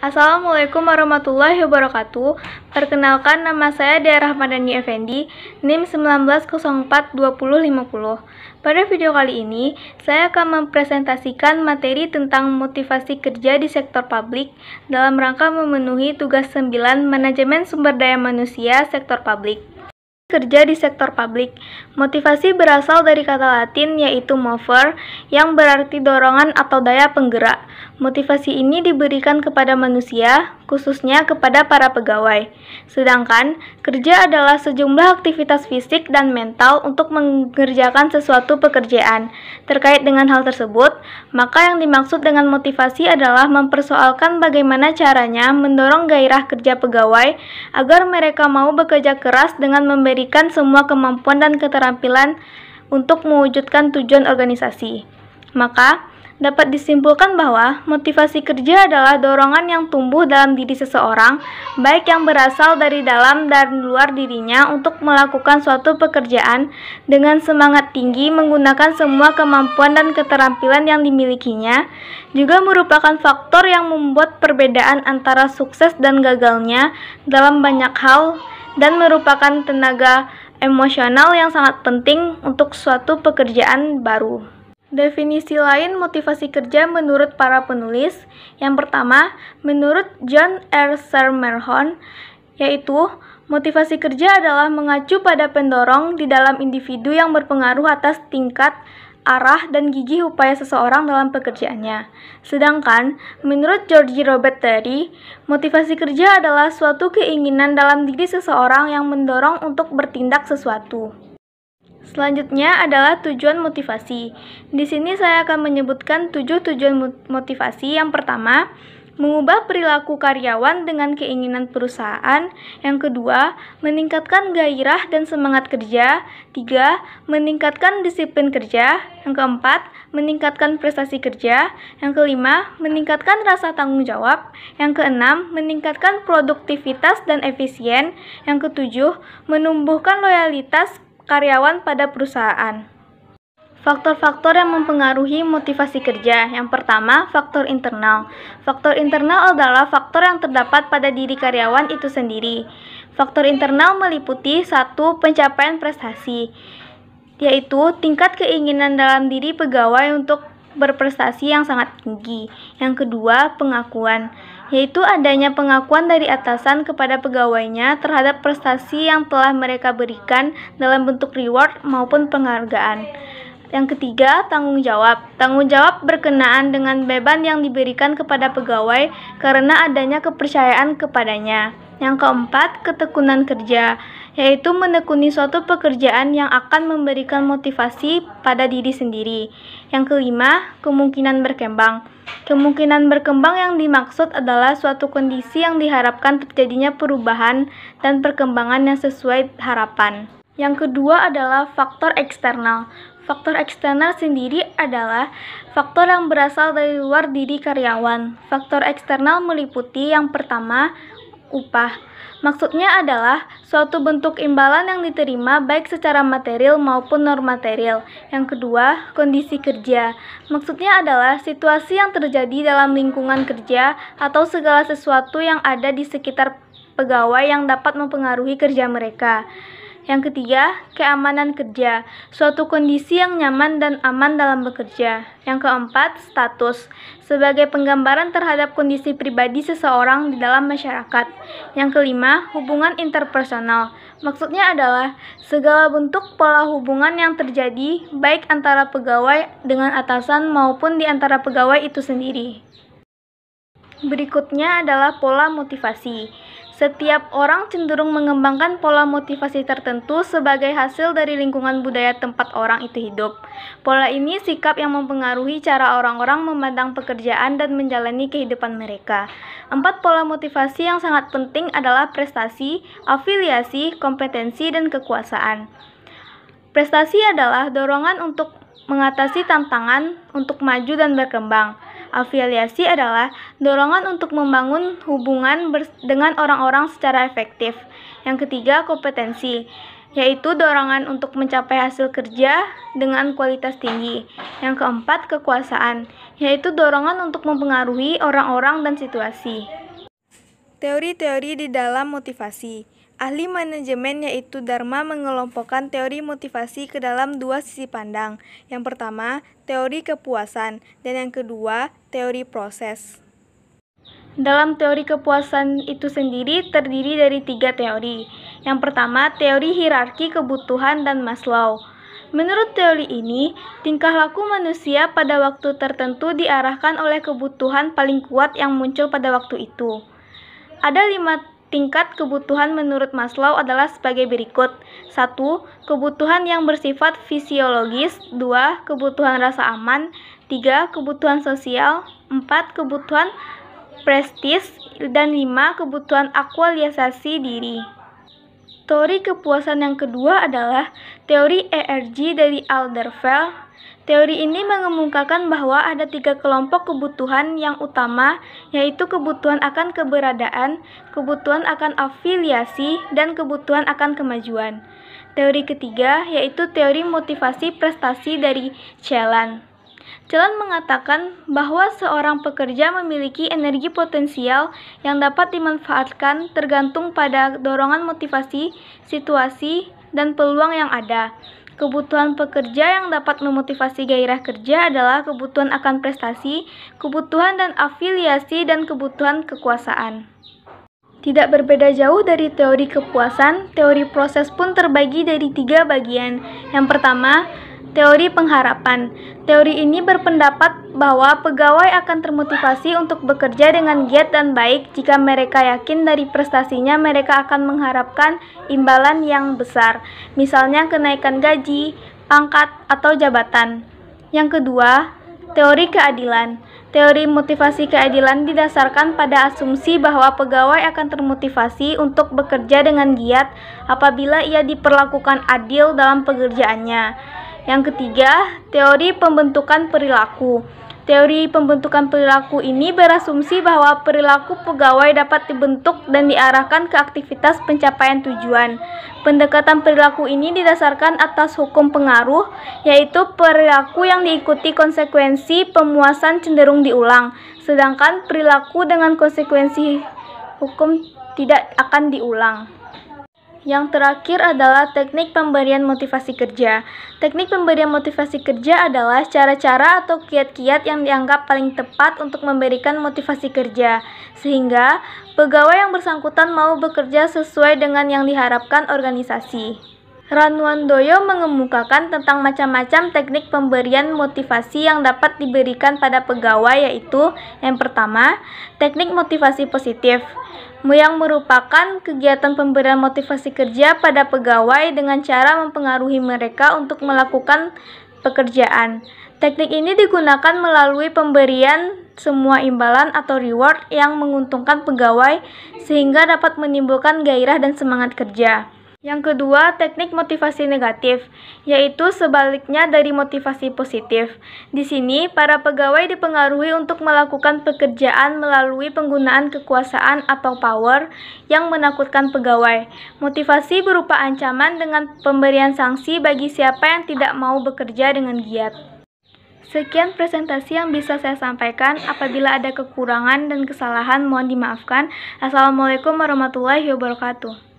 Assalamualaikum warahmatullahi wabarakatuh. Perkenalkan, nama saya Dea Rahmadani Effendi, NIM 19042050. Pada video kali ini, saya akan mempresentasikan materi tentang motivasi kerja di sektor publik dalam rangka memenuhi tugas 9 Manajemen Sumber Daya Manusia Sektor Publik. Kerja di sektor publik. Motivasi berasal dari kata Latin yaitu mover, yang berarti dorongan atau daya penggerak. Motivasi ini diberikan kepada manusia, khususnya kepada para pegawai. Sedangkan, kerja adalah sejumlah aktivitas fisik dan mental untuk mengerjakan sesuatu pekerjaan. Terkait dengan hal tersebut, maka yang dimaksud dengan motivasi adalah mempersoalkan bagaimana caranya mendorong gairah kerja pegawai agar mereka mau bekerja keras dengan memberikan semua kemampuan dan keterampilan untuk mewujudkan tujuan organisasi. Maka, dapat disimpulkan bahwa motivasi kerja adalah dorongan yang tumbuh dalam diri seseorang, baik yang berasal dari dalam dan luar dirinya untuk melakukan suatu pekerjaan dengan semangat tinggi menggunakan semua kemampuan dan keterampilan yang dimilikinya, juga merupakan faktor yang membuat perbedaan antara sukses dan gagalnya dalam banyak hal dan merupakan tenaga emosional yang sangat penting untuk suatu pekerjaan baru. Definisi lain motivasi kerja menurut para penulis. Yang pertama, menurut John R. Sermerhon, yaitu motivasi kerja adalah mengacu pada pendorong di dalam individu yang berpengaruh atas tingkat, arah, dan gigih upaya seseorang dalam pekerjaannya. Sedangkan, menurut George Robert Terry, motivasi kerja adalah suatu keinginan dalam diri seseorang yang mendorong untuk bertindak sesuatu. Selanjutnya adalah tujuan motivasi. Di sini saya akan menyebutkan 7 tujuan motivasi. Yang pertama, mengubah perilaku karyawan dengan keinginan perusahaan. Yang kedua, meningkatkan gairah dan semangat kerja. 3, meningkatkan disiplin kerja. Yang keempat, meningkatkan prestasi kerja. Yang kelima, meningkatkan rasa tanggung jawab. Yang keenam, meningkatkan produktivitas dan efisien. Yang ketujuh, menumbuhkan loyalitas karyawan pada perusahaan. Faktor-faktor yang mempengaruhi motivasi kerja. Yang pertama, faktor internal. Faktor internal adalah faktor yang terdapat pada diri karyawan itu sendiri. Faktor internal meliputi 1. Pencapaian prestasi, yaitu tingkat keinginan dalam diri pegawai untuk berprestasi yang sangat tinggi. Yang kedua, pengakuan, yaitu adanya pengakuan dari atasan kepada pegawainya terhadap prestasi yang telah mereka berikan dalam bentuk reward maupun penghargaan. Yang ketiga, tanggung jawab. Tanggung jawab berkenaan dengan beban yang diberikan kepada pegawai karena adanya kepercayaan kepadanya. Yang keempat, ketekunan kerja, yaitu menekuni suatu pekerjaan yang akan memberikan motivasi pada diri sendiri. Yang kelima, kemungkinan berkembang. Kemungkinan berkembang yang dimaksud adalah suatu kondisi yang diharapkan terjadinya perubahan dan perkembangan yang sesuai harapan. Yang kedua adalah faktor eksternal. Faktor eksternal sendiri adalah faktor yang berasal dari luar diri karyawan. Faktor eksternal meliputi yang pertama, upah. Maksudnya adalah suatu bentuk imbalan yang diterima baik secara material maupun non-material. Yang kedua, kondisi kerja. Maksudnya adalah situasi yang terjadi dalam lingkungan kerja atau segala sesuatu yang ada di sekitar pegawai yang dapat mempengaruhi kerja mereka. Yang ketiga, keamanan kerja, suatu kondisi yang nyaman dan aman dalam bekerja. Yang keempat, status, sebagai penggambaran terhadap kondisi pribadi seseorang di dalam masyarakat. Yang kelima, hubungan interpersonal, maksudnya adalah segala bentuk pola hubungan yang terjadi baik antara pegawai dengan atasan maupun di antara pegawai itu sendiri. Berikutnya adalah pola motivasi. Setiap orang cenderung mengembangkan pola motivasi tertentu sebagai hasil dari lingkungan budaya tempat orang itu hidup. Pola ini sikap yang mempengaruhi cara orang-orang memandang pekerjaan dan menjalani kehidupan mereka. 4 pola motivasi yang sangat penting adalah prestasi, afiliasi, kompetensi, dan kekuasaan. Prestasi adalah dorongan untuk mengatasi tantangan untuk maju dan berkembang. Afiliasi adalah dorongan untuk membangun hubungan dengan orang-orang secara efektif. Yang ketiga, kompetensi, yaitu dorongan untuk mencapai hasil kerja dengan kualitas tinggi. Yang keempat, kekuasaan, yaitu dorongan untuk mempengaruhi orang-orang dan situasi. Teori-teori di dalam motivasi. Ahli manajemen yaitu Dharma mengelompokkan teori motivasi ke dalam dua sisi pandang. Yang pertama, teori kepuasan, dan yang kedua, teori proses. Dalam teori kepuasan itu sendiri terdiri dari 3 teori. Yang pertama, teori hierarki kebutuhan dan Maslow. Menurut teori ini, tingkah laku manusia pada waktu tertentu diarahkan oleh kebutuhan paling kuat yang muncul pada waktu itu. Ada 5 tingkat kebutuhan menurut Maslow adalah sebagai berikut. 1. Kebutuhan yang bersifat fisiologis. 2. Kebutuhan rasa aman. 3. Kebutuhan sosial. 4. Kebutuhan prestis. Dan 5. Kebutuhan aktualisasi diri. Teori kepuasan yang kedua adalah teori ERG dari Alderweireld. Teori ini mengemukakan bahwa ada 3 kelompok kebutuhan yang utama, yaitu kebutuhan akan keberadaan, kebutuhan akan afiliasi, dan kebutuhan akan kemajuan. Teori ketiga yaitu teori motivasi prestasi dari Celan. Celan mengatakan bahwa seorang pekerja memiliki energi potensial yang dapat dimanfaatkan tergantung pada dorongan motivasi, situasi, dan peluang yang ada. Kebutuhan pekerja yang dapat memotivasi gairah kerja adalah kebutuhan akan prestasi, kebutuhan dan afiliasi, dan kebutuhan kekuasaan. Tidak berbeda jauh dari teori kepuasan, teori proses pun terbagi dari 3 bagian. Yang pertama, teori pengharapan. Teori ini berpendapat bahwa pegawai akan termotivasi untuk bekerja dengan giat dan baik jika mereka yakin dari prestasinya mereka akan mengharapkan imbalan yang besar, misalnya kenaikan gaji, pangkat, atau jabatan. Yang kedua, teori keadilan. Teori motivasi keadilan didasarkan pada asumsi bahwa pegawai akan termotivasi untuk bekerja dengan giat apabila ia diperlakukan adil dalam pekerjaannya. Yang ketiga, teori pembentukan perilaku. Teori pembentukan perilaku ini berasumsi bahwa perilaku pegawai dapat dibentuk dan diarahkan ke aktivitas pencapaian tujuan. Pendekatan perilaku ini didasarkan atas hukum pengaruh, yaitu perilaku yang diikuti konsekuensi pemuasan cenderung diulang, sedangkan perilaku dengan konsekuensi hukum tidak akan diulang. Yang terakhir adalah teknik pemberian motivasi kerja. Teknik pemberian motivasi kerja adalah cara-cara atau kiat-kiat yang dianggap paling tepat untuk memberikan motivasi kerja, sehingga pegawai yang bersangkutan mau bekerja sesuai dengan yang diharapkan organisasi. Ranwandoyo mengemukakan tentang macam-macam teknik pemberian motivasi yang dapat diberikan pada pegawai, yaitu yang pertama, teknik motivasi positif, yang merupakan kegiatan pemberian motivasi kerja pada pegawai dengan cara mempengaruhi mereka untuk melakukan pekerjaan. Teknik ini digunakan melalui pemberian semua imbalan atau reward yang menguntungkan pegawai sehingga dapat menimbulkan gairah dan semangat kerja. Yang kedua, teknik motivasi negatif, yaitu sebaliknya dari motivasi positif. Di sini, para pegawai dipengaruhi untuk melakukan pekerjaan melalui penggunaan kekuasaan atau power yang menakutkan pegawai. Motivasi berupa ancaman dengan pemberian sanksi bagi siapa yang tidak mau bekerja dengan giat. Sekian presentasi yang bisa saya sampaikan. Apabila ada kekurangan dan kesalahan, mohon dimaafkan. Assalamualaikum warahmatullahi wabarakatuh.